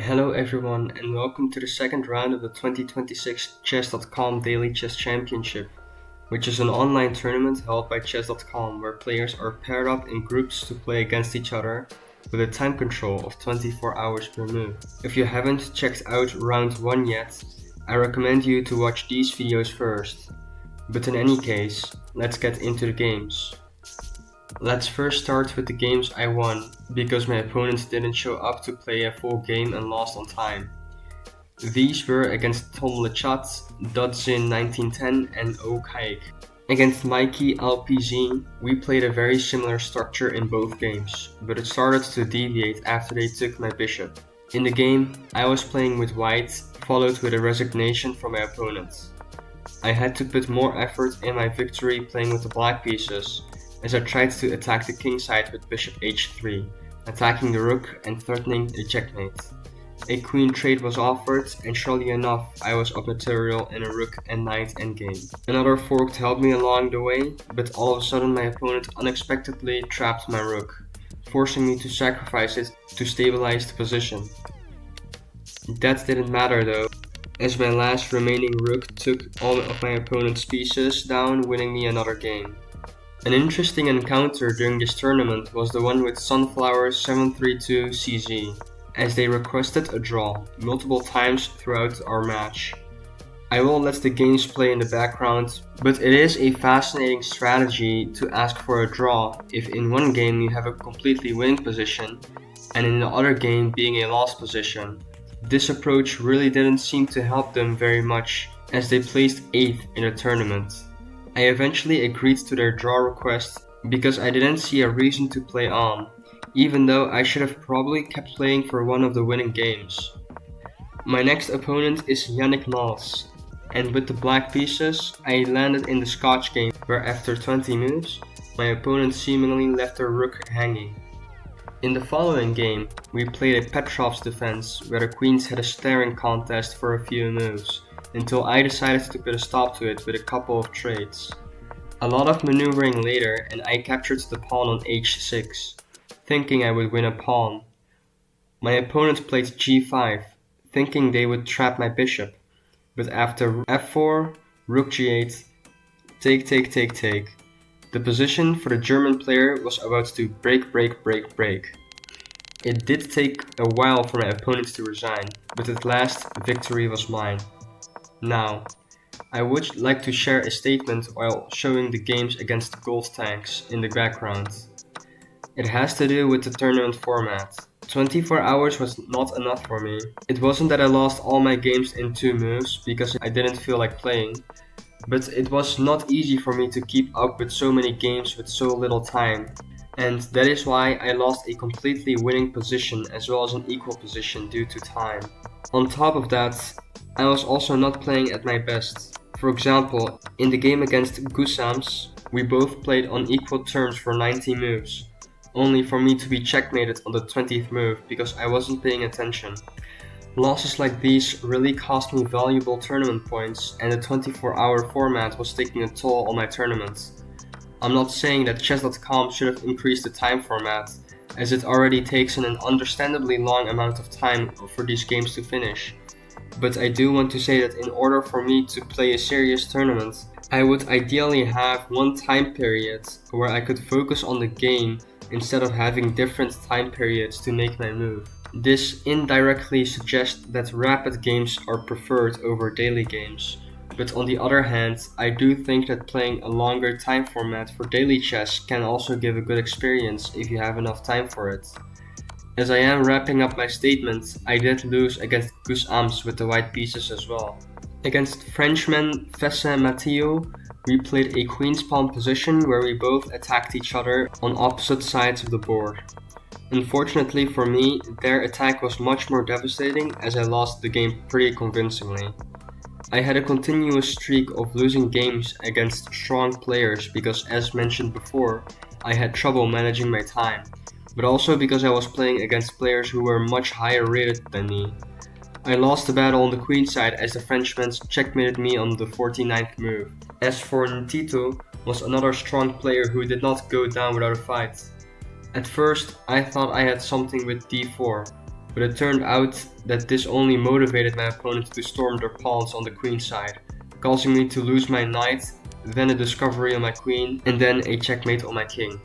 Hello everyone and welcome to the second round of the 2026 Chess.com Daily Chess Championship, which is an online tournament held by Chess.com where players are paired up in groups to play against each other with a time control of 24 hours per move. If you haven't checked out round 1 yet, I recommend you to watch these videos first. But in any case, let's get into the games. Let's first start with the games I won, because my opponents didn't show up to play a full game and lost on time. These were against Tom Lechat, Dudzin 1910 and O Kaik. Against Mikey LPZ, we played a very similar structure in both games, but it started to deviate after they took my bishop. In the game, I was playing with white, followed with a resignation from my opponent. I had to put more effort in my victory playing with the black pieces, as I tried to attack the king side with bishop h3, attacking the rook and threatening a checkmate. A queen trade was offered, and surely enough I was up material in a rook and knight endgame. Another fork helped me along the way, but all of a sudden my opponent unexpectedly trapped my rook, forcing me to sacrifice it to stabilize the position. That didn't matter though, as my last remaining rook took all of my opponent's pieces down, winning me another game. An interesting encounter during this tournament was the one with Sunflower 732 CZ, as they requested a draw multiple times throughout our match. I will let the games play in the background, but it is a fascinating strategy to ask for a draw if in one game you have a completely winning position and in the other game being a lost position. This approach really didn't seem to help them very much, as they placed 8th in the tournament. I eventually agreed to their draw request because I didn't see a reason to play on, even though I should have probably kept playing for one of the winning games. My next opponent is Yannick Nols, and with the black pieces, I landed in the Scotch game where after 20 moves, my opponent seemingly left their rook hanging. In the following game, we played a Petrov's defense where the queens had a staring contest for a few moves, until I decided to put a stop to it with a couple of trades. A lot of maneuvering later and I captured the pawn on h6, thinking I would win a pawn. My opponent played g5, thinking they would trap my bishop, but after f4, rook g8, take, the position for the German player was about to break. It did take a while for my opponent to resign, but at last victory was mine. Now, I would like to share a statement while showing the games against the gold tanks in the background. It has to do with the tournament format. 24 hours was not enough for me. It wasn't that I lost all my games in 2 moves because I didn't feel like playing, but it was not easy for me to keep up with so many games with so little time. And that is why I lost a completely winning position as well as an equal position due to time. On top of that, I was also not playing at my best. For example, in the game against Gusams, we both played on equal terms for 90 moves, only for me to be checkmated on the 20th move because I wasn't paying attention. Losses like these really cost me valuable tournament points, and the 24-hour format was taking a toll on my tournament. I'm not saying that Chess.com should have increased the time format, as it already takes an understandably long amount of time for these games to finish. But I do want to say that in order for me to play a serious tournament, I would ideally have one time period where I could focus on the game instead of having different time periods to make my move. This indirectly suggests that rapid games are preferred over daily games, but on the other hand, I do think that playing a longer time format for daily chess can also give a good experience if you have enough time for it. As I am wrapping up my statement, I did lose against Gus Ams with the white pieces as well. Against Frenchman Fesse Mathieu, we played a queen's pawn position where we both attacked each other on opposite sides of the board. Unfortunately for me, their attack was much more devastating as I lost the game pretty convincingly. I had a continuous streak of losing games against strong players because, as mentioned before, I had trouble managing my time, but also because I was playing against players who were much higher rated than me. I lost the battle on the queen side as the Frenchman checkmated me on the 49th move. As for Ntito, was another strong player who did not go down without a fight. At first, I thought I had something with d4, but it turned out that this only motivated my opponent to storm their pawns on the queen side, causing me to lose my knight, then a discovery on my queen, and then a checkmate on my king.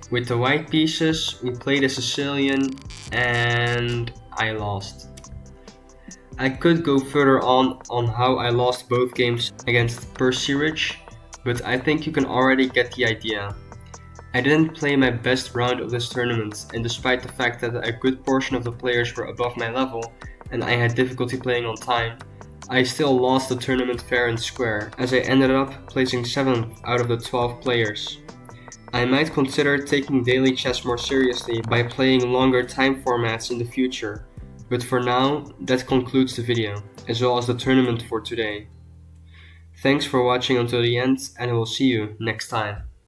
With the white pieces, we played a Sicilian, and I lost. I could go further on how I lost both games against Persirich, but I think you can already get the idea. I didn't play my best round of this tournament, and despite the fact that a good portion of the players were above my level and I had difficulty playing on time, I still lost the tournament fair and square, as I ended up placing 7th out of the 12 players. I might consider taking daily chess more seriously by playing longer time formats in the future, but for now, that concludes the video, as well as the tournament for today. Thanks for watching until the end, and I will see you next time.